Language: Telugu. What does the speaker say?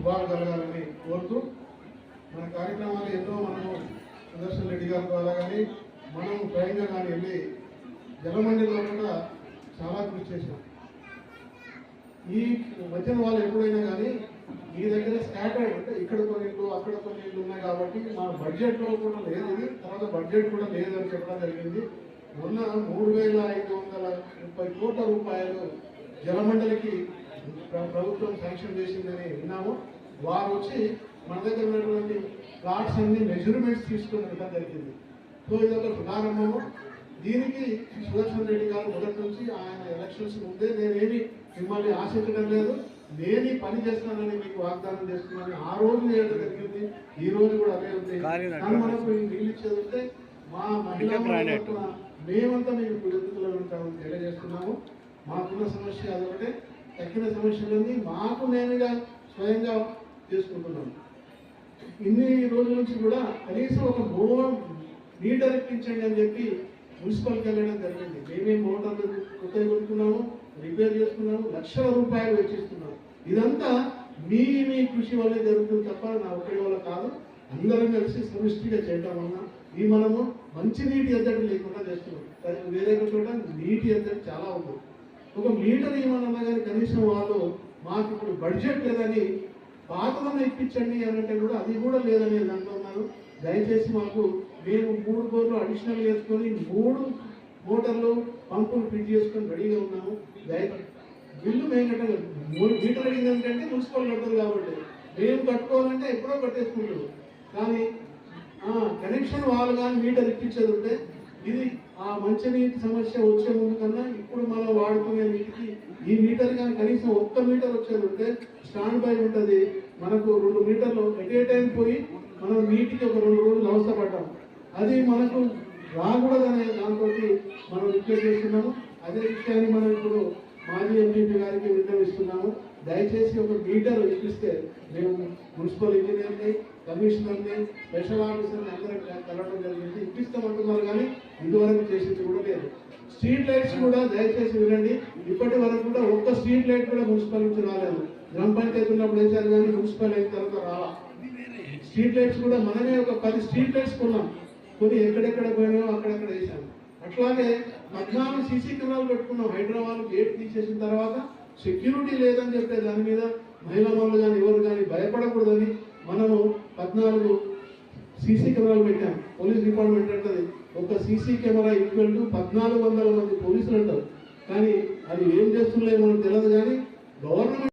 శుభాలు కలగాలని కోరుతూ మన కార్యక్రమాలు ఎన్నో మనము సుదర్శన్ రెడ్డి గారి ద్వారా కానీ మనం స్వయంగా కానీ వెళ్ళి జలమండలిలో కూడా చాలా కృషి చేసాం. ఈ వచ్చిన వాళ్ళు ఎప్పుడైనా కానీ మీ దగ్గర స్కాటర్డ్ అంటే ఇక్కడ కొన్ని ఇళ్ళు అక్కడ కొన్ని ఇళ్ళు ఉన్నాయి కాబట్టి మా బడ్జెట్లో కూడా లేదు ఇది, తర్వాత బడ్జెట్ కూడా లేదని చెప్పడం జరిగింది. మొన్న 3,530 కోట్ల రూపాయలు జలమండలికి ప్రభుత్వం శాంక్షన్ చేసిందని విన్నాము. వారు వచ్చి మన దగ్గర ఉన్నటువంటి ప్లాట్స్ అన్ని మెజర్మెంట్స్ తీసుకుని వెళ్ళడం జరిగింది. సో ఇదొక ప్రారంభము. దీనికి సుదర్శన్ రెడ్డి గారు మొదటి నుంచి ఆయన ఎలక్షన్స్ ముందే నేనేమి మిమ్మల్ని ఆశించడం లేదు, నేను పని చేస్తానని మీకు వాగ్దానం చేస్తున్నాను. ఆ రోజు చేయడం జరిగింది, ఈ రోజు కూడా అదే ఉంది. కానీ మనకు నీళ్ళు ఇచ్చేది ఉంటే మా మహిళా మేమంతా మీకు కృతజ్ఞతలు ఉంటామని తెలియజేస్తున్నాము. మాకున్న సమస్య అదొకటే, తక్కిన సమస్యలన్నీ మాకు నేనుగా స్వయంగా చేసుకుంటున్నాము. ఇన్ని రోజుల నుంచి కూడా కనీసం ఒక మీటర్ ఎక్కించండి అని చెప్పి మున్సిపల్కి వెళ్ళడం జరిగింది. మేమేం మోటార్లు కొత్తగా కొనుక్కున్నాము, రిపేర్ చేసుకున్నాము, లక్షల రూపాయలు వెచ్చిస్తున్నాము. ఇదంతా మీ కృషి వల్లే జరుగుతుంది తప్ప నా ఒక్కడి వల్ల కాదు. అందరం కలిసి సమిష్టిగా చేయడం వల్ల ఈ మనము మంచి నీటి ఎద్దడి లేకుండా చేస్తున్నాం. వేరే చోట నీటి ఎద్దడి చాలా ఉంది. ఒక మీటర్ ఏమన్నా కానీ కనీసం వాళ్ళు మాకు ఇప్పుడు బడ్జెట్ లేదని పాతదన్న ఇప్పించండి అనంటే కూడా అది కూడా లేదని అంటున్నారు. దయచేసి మాకు మేము 3 బోర్లు అడిషనల్ చేసుకొని 3 మోటార్లు పంపులు ఫిట్ చేసుకొని రెడీగా ఉన్నాము. బిల్లు మేము కట్టలేదు. 3 మీటర్ అడిగిందంటే మున్సిపల్ కట్టదు కాబట్టి మేము కట్టుకోవాలంటే ఎప్పుడో కట్టేసుకుంటారు. కానీ కనెక్షన్ వాళ్ళు కానీ మీటర్ ఇప్పించేది ఉంటే ఇది ఆ మంచినీటి సమస్య వచ్చే ముందు కన్నా ఇప్పుడు మనం వాడుకునే నీటికి ఈ మీటర్ కానీ కనీసం 1 మీటర్ వచ్చేది ఉంటే స్టాండ్ బై ఉంటుంది. మనకు 2 మీటర్లు ఎట్ ఏ టైం పోయి మనం నీటికి ఒక 2 రోజులు అవసరపడ్డాం. అది మనకు రాకూడదనే దాంతో మనం రిక్వెస్ట్ చేస్తున్నాము. అదే విషయాన్ని మనం ఇప్పుడు మాజీ ఎంపీ గారికి విన్నవిస్తున్నాము. దయచేసి ఒక మీటర్ ఇప్పిస్తే మేము మున్సిపల్ ఇంజనీర్ని, కమిషనర్ని, స్పెషల్ ఆఫీసర్ని అందరం కలవడం జరిగింది. ఇప్పిస్తామంటున్నారు కానీ ఇదివరకు చేసింది కూడా లేదు. స్ట్రీట్ లైట్స్ కూడా దయచేసి వినండి, ఇప్పటి వరకు కూడా ఒక్క స్ట్రీట్ లైట్ కూడా మున్సిపల్ నుంచి రాలేదు. గ్రామ పంచాయతీ ఉన్నప్పుడు వేశారు కానీ మున్సిపల్ అయిన తర్వాత రాలా. స్ట్రీట్ లైట్స్ కూడా మనమే ఒక 10 స్ట్రీట్ లైట్స్ కొన్నాం, కొన్ని ఎక్కడెక్కడ పోయినాయో అక్కడెక్కడ వేసాం. అట్లాగే 14 సీసీ కెమెరాలు పెట్టుకున్నాం. హైదరాబాద్ గేట్ తీసేసిన తర్వాత సెక్యూరిటీ లేదని చెప్పే దాని మీద మహిళా వాళ్ళు కానీ ఎవరు కానీ భయపడకూడదని మనము 14 సీసీ కెమెరాలు పెట్టాం. పోలీస్ డిపార్ట్మెంట్ అంటది ఒక సీసీ కెమెరా ఈక్వల్ టు 1400 మంది పోలీసులు అంటారు. కానీ అది ఏం చేస్తున్నాయో మనకు తెలియదు. కానీ గవర్నమెంట్